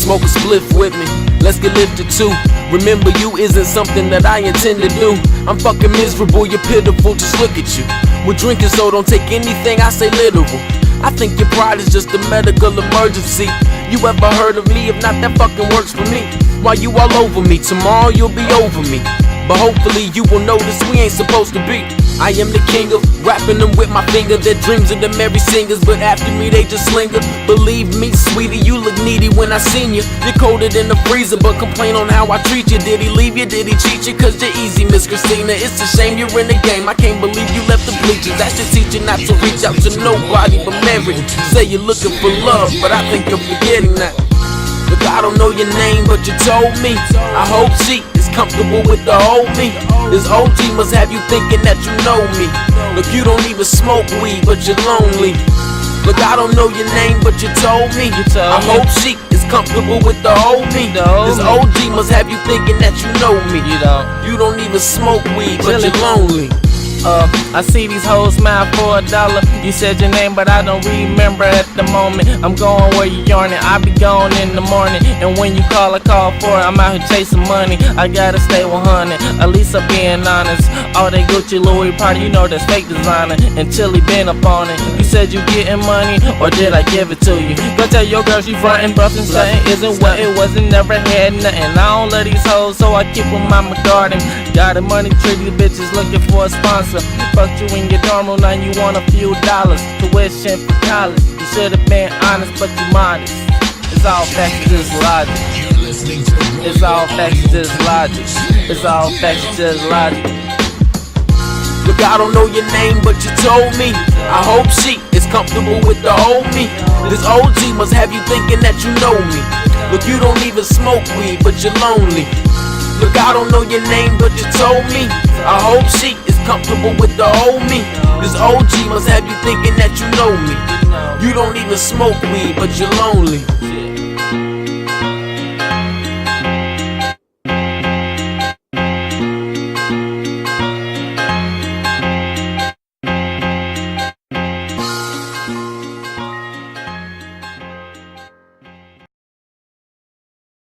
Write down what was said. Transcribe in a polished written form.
Smoke a spliff with me, let's get lifted too. Remember, you isn't something that I intend to do. I'm fucking miserable, you're pitiful, just look at you. We're drinking, so don't take anything I say literal. I think your pride is just a medical emergency. You ever heard of me? If not, that fucking works for me. Why you all over me? Tomorrow you'll be over me. But hopefully you will notice we ain't supposed to be. I am the king of rapping them with my finger. Their dreams are the merry singers, but after me they just linger. Believe me, sweetie, you look needy when I seen you. You're colder than the freezer, but complain on how I treat you. Did he leave you? Did he cheat you? Cause you're easy, Miss Christina. It's a shame you're in the game. I can't believe you left the bleachers. That should teach you not to reach out to nobody but Mary. Say you're looking for love, but I think you're forgetting that. Look, I don't know your name, but you told me. I hope she is comfortable with the old me. This OG must have you thinking that you know me. Look, you don't even smoke weed, but you're lonely. Look, I don't know your name, but you told me. I hope she is comfortable with the old me. This OG must have you thinking that you know me. You don't even smoke weed, but you're lonely. I see these hoes smile for $1. You said your name, but I don't remember at the moment. I'm going where you yarning, I be gone in the morning. And when you call, I call for it. I'm out here chasing money, I gotta stay 100. At least I'm being honest. All that Gucci Louis party, you know that's fake designer. Until he been up on it. You said you getting money, or did I give it to you? Go tell your girl she frontin', bustin', stuntin'. Isn't what it wasn't, never had nothing. I don't love these hoes, so I keep them on my garden. Got a money tree, these bitches looking for a sponsor. Fucked you in your dorm room, now you want a few dollars. Tuition for college, you should've been honest, but you modest. It's all facts, just logic. It's all facts, just logic. It's all facts, just logic. Look, I don't know your name, but you told me. I hope she is comfortable with the old me. This OG must have you thinking that you know me. Look, you don't even smoke weed, but you're lonely. Look, I don't know your name, but you told me. I hope she is comfortable with the old me. This OG must have you thinking that you know me. You don't even smoke weed, but you're lonely.